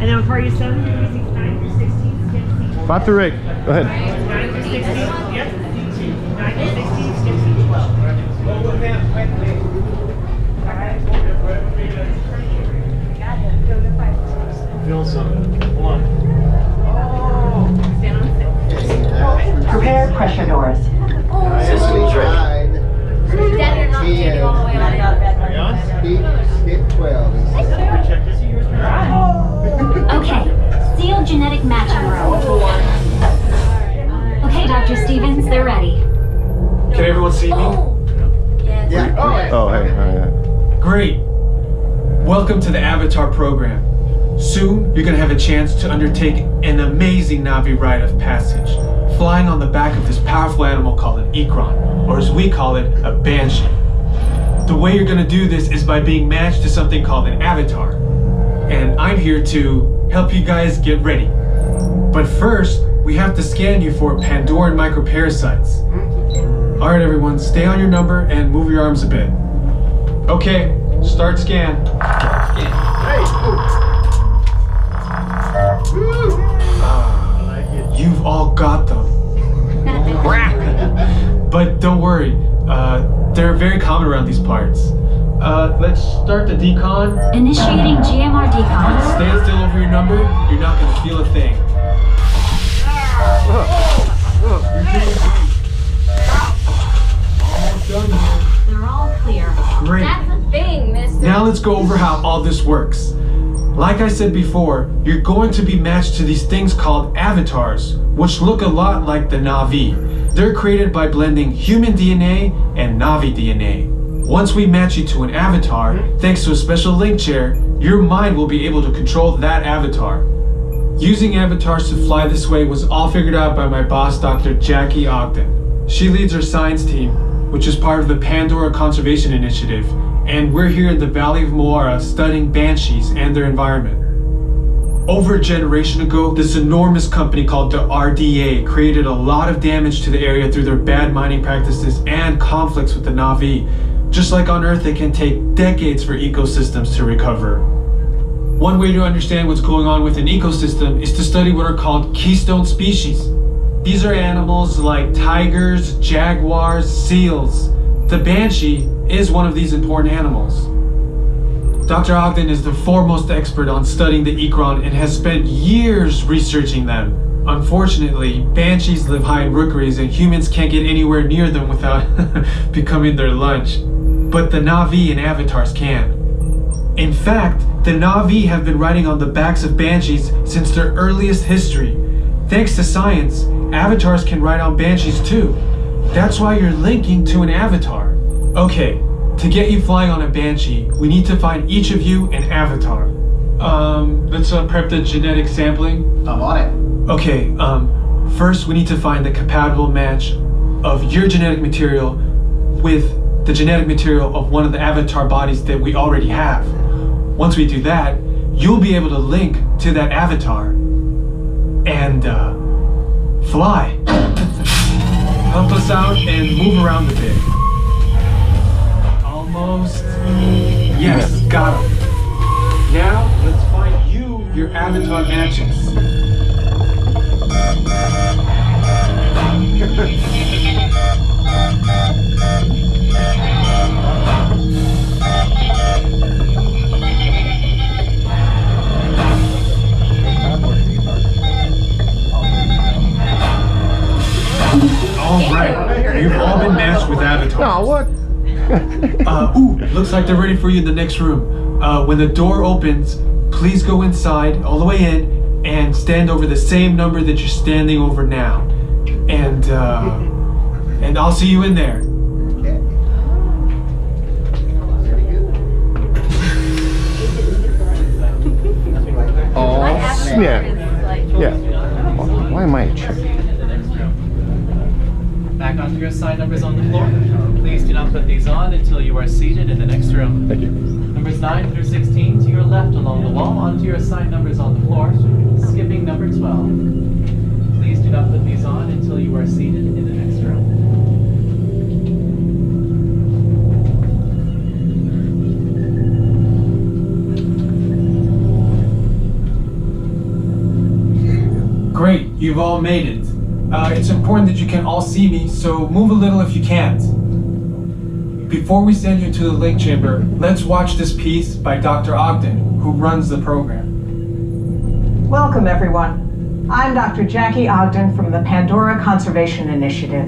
And then for you 7 through 9 through 16, skip C12. 5 through Rick. Go ahead. 9 through 16, yep. 9 through 16, skip C12. Feel something. Hold on. Stand on 6. Prepare pressure doors. Cicely tried. Dad, you're not getting all the way on it. Skip 12. Okay, sealed genetic matching room. Okay, Dr. Stevens, they're ready. Can everyone see me? Yes. Yeah. Oh, hey. Great. Welcome to the Avatar program. Soon, you're going to have a chance to undertake an amazing Na'vi rite of passage, flying on the back of this powerful animal called an Ikron, or as we call it, a Banshee. The way you're going to do this is by being matched to something called an avatar. And I'm here to help you guys get ready. But first, we have to scan you for Pandoran microparasites. Alright everyone, stay on your number and move your arms a bit. Okay, start scan. You've all got them. But don't worry, they're very common around these parts. Let's start the decon. Initiating GMR decon. Stand still over your number, you're not gonna feel a thing. You're doing great. Almost done here. They're all clear. Great. That's a thing, mister. Now let's go over how all this works. Like I said before, you're going to be matched to these things called avatars, which look a lot like the Na'vi. They're created by blending human DNA and Na'vi DNA. Once we match you to an avatar, thanks to a special link chair, your mind will be able to control that avatar. Using avatars to fly this way was all figured out by my boss, Dr. Jackie Ogden. She leads our science team, which is part of the Pandora Conservation Initiative, and we're here in the Valley of Moara studying banshees and their environment. Over a generation ago, this enormous company called the RDA created a lot of damage to the area through their bad mining practices and conflicts with the Na'vi. Just like on Earth, it can take decades for ecosystems to recover. One way to understand what's going on with an ecosystem is to study what are called keystone species. These are animals like tigers, jaguars, seals. The Banshee is one of these important animals. Dr. Ogden is the foremost expert on studying the Ikron and has spent years researching them. Unfortunately, Banshees live high in rookeries and humans can't get anywhere near them without becoming their lunch. But the Na'vi and avatars can. In fact, the Na'vi have been riding on the backs of Banshees since their earliest history. Thanks to science, avatars can ride on Banshees too. That's why you're linking to an avatar. Okay, to get you flying on a Banshee, we need to find each of you an avatar. Let's prep the genetic sampling. I'm on it. Okay, first we need to find the compatible match of your genetic material with the genetic material of one of the avatar bodies that we already have. Once we do that, you'll be able to link to that avatar and fly. Help us out and move around a bit. Almost. Yes, got him. Now, let's find you your avatar matches. Alright, you've all been matched with avatars. Oh, what? Looks like they're ready for you in the next room. When the door opens, please go inside, all the way in, and stand over the same number that you're standing over now. And I'll see you in there. Okay. Very good. Oh, My avatar yeah. is like... Yeah. Why am I a chick? Back onto your assigned numbers on the floor. Please do not put these on until you are seated in the next room. Thank you. Numbers 9 through 16 to your left along the wall onto your assigned numbers on the floor, skipping number 12. Please do not put these on until you are seated in the next room. You've all made it. It's important that you can all see me, so move a little if you can't. Before we send you to the link chamber, let's watch this piece by Dr. Ogden, who runs the program. Welcome, everyone. I'm Dr. Jackie Ogden from the Pandora Conservation Initiative.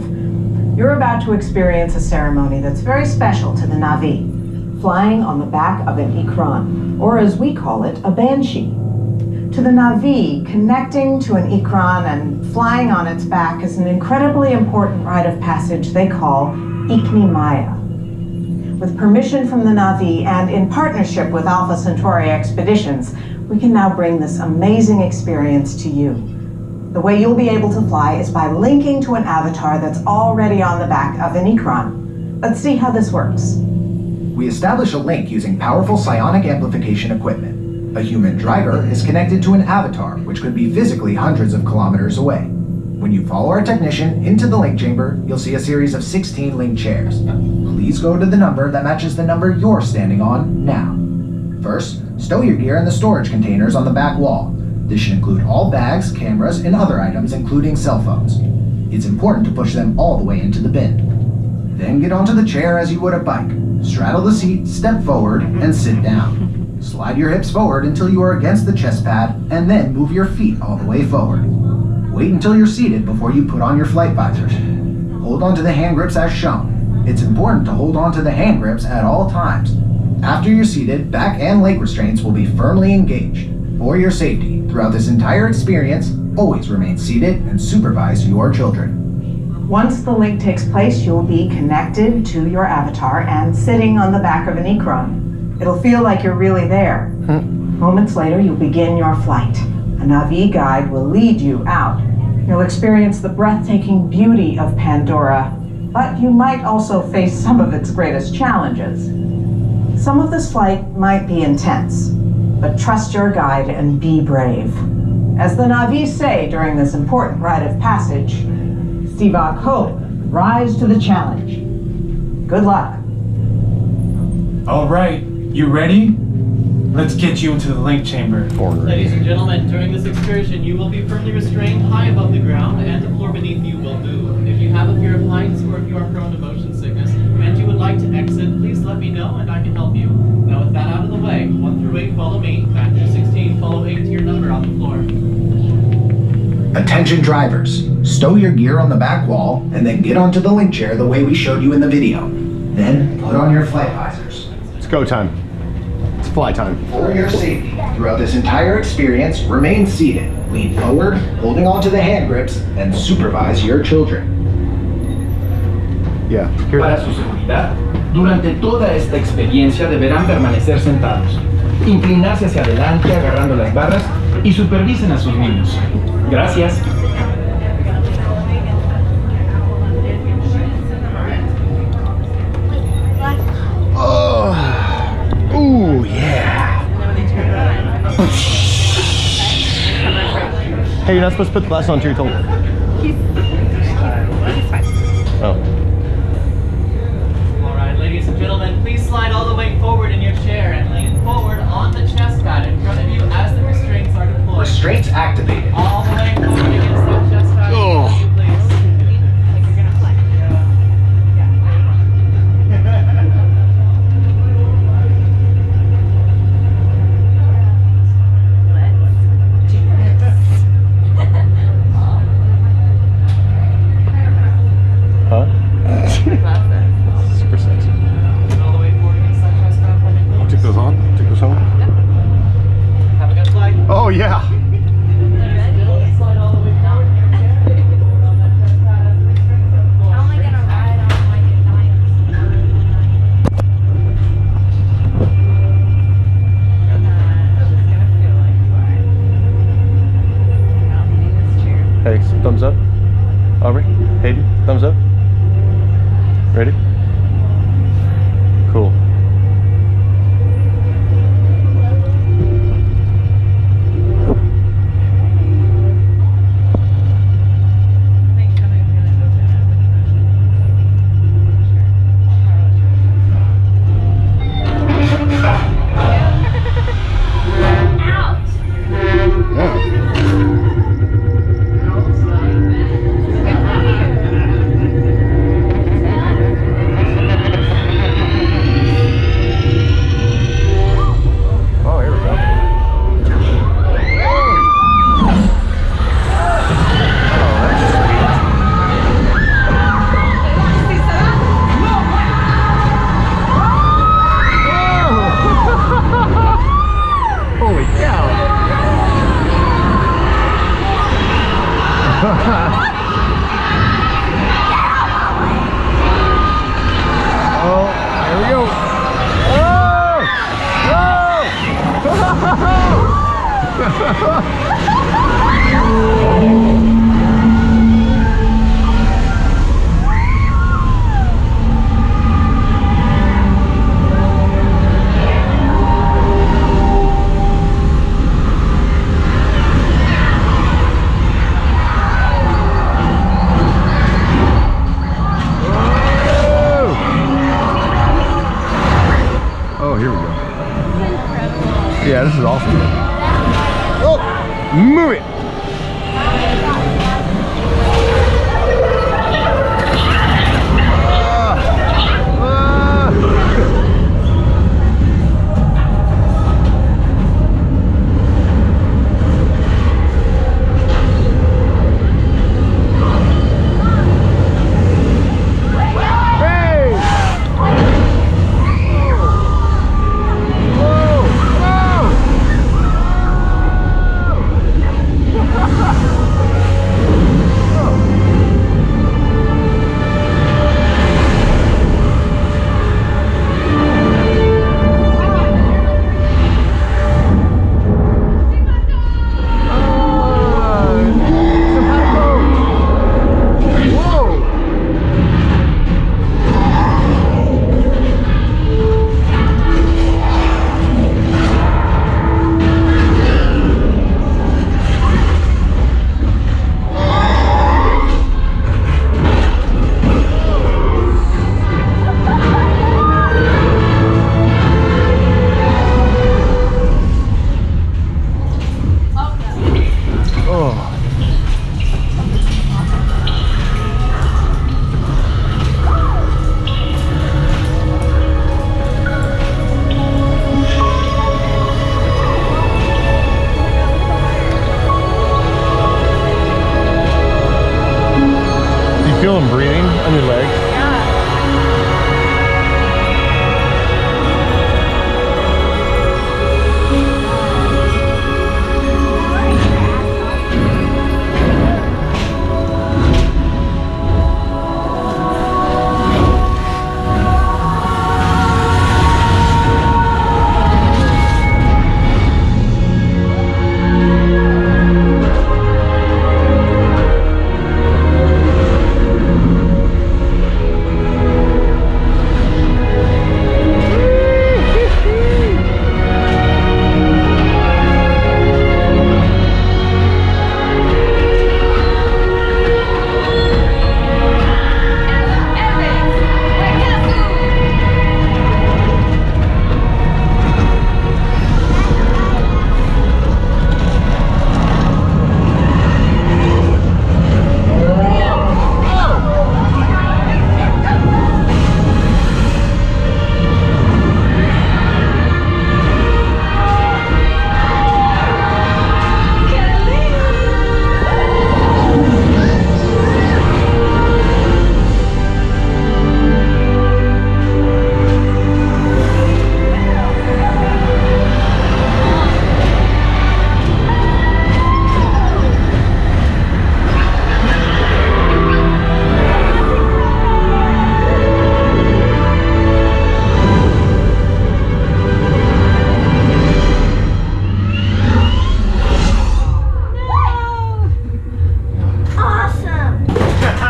You're about to experience a ceremony that's very special to the Na'vi, flying on the back of an Ikran, or as we call it, a Banshee. To the Na'vi, connecting to an Ikran and flying on its back is an incredibly important rite of passage they call Ikni Maya. With permission from the Na'vi and in partnership with Alpha Centauri Expeditions, we can now bring this amazing experience to you. The way you'll be able to fly is by linking to an avatar that's already on the back of an Ikran. Let's see how this works. We establish a link using powerful psionic amplification equipment. A human driver is connected to an avatar, which could be physically hundreds of kilometers away. When you follow our technician into the link chamber, you'll see a series of 16 link chairs. Please go to the number that matches the number you're standing on now. First, stow your gear in the storage containers on the back wall. This should include all bags, cameras, and other items, including cell phones. It's important to push them all the way into the bin. Then get onto the chair as you would a bike. Straddle the seat, step forward, and sit down. Slide your hips forward until you are against the chest pad, and then move your feet all the way forward. Wait until you're seated before you put on your flight visors. Hold on to the hand grips as shown. It's important to hold on to the hand grips at all times. After you're seated, back and leg restraints will be firmly engaged. For your safety, throughout this entire experience, always remain seated and supervise your children. Once the link takes place, you'll be connected to your avatar and sitting on the back of an Ikran. It'll feel like you're really there. Moments later, you'll begin your flight. A Na'vi guide will lead you out. You'll experience the breathtaking beauty of Pandora, but you might also face some of its greatest challenges. Some of this flight might be intense, but trust your guide and be brave. As the Na'vi say during this important rite of passage, Stivak Hope, rise to the challenge. Good luck. All right, you ready? Let's get you into the link chamber. Ladies and gentlemen, during this excursion, you will be firmly restrained high above the ground, and the floor beneath you will move. If you have a fear of heights, or if you are prone to motion sickness, and you would like to exit, please let me know and I can help you. Now with that out of the way, 1 through 8 follow me, 9 through 16 follow 8 to your number on the floor. Attention drivers, stow your gear on the back wall and then get onto the link chair the way we showed you in the video. Then put on your flight visors. It's go time. It's fly time. For your safety, throughout this entire experience, remain seated, lean forward, holding onto the hand grips, and supervise your children. Yeah. Here. Para su seguridad, durante toda esta experiencia deberán permanecer sentados, inclinarse hacia adelante agarrando las barras y supervisen a sus niños. Gracias. Ooh, yeah. Hey, you're not supposed to put the glasses on until you're told. Oh. All right, ladies and gentlemen, please slide all the way forward in your chair and lean forward on the chest pad in front of you as the restraints are deployed. Restraints activated. All the way forward against that chest pad. Oh. Please. Huh? Super sexy. All the way forward against that chest pad. I'll take those on. Take those home. Have a good flight. Oh, yeah. Slide all the way forward in your chair. Forward on that chest pad as the restraints are deployed. How am I gonna ride on like a Hey, thumbs up. Aubrey, Hayden, thumbs up. Ready? Cool. Oh, there we go. Oh, here we go. Yeah, this is awesome. Oh, move it. Feel them breathing on your legs.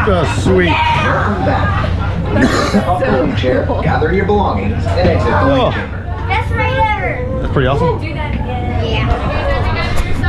Oh, sweet. Welcome back. Step off the chair, gather your belongings, and exit the wing chamber. Best ride ever. That's pretty awesome. Do that.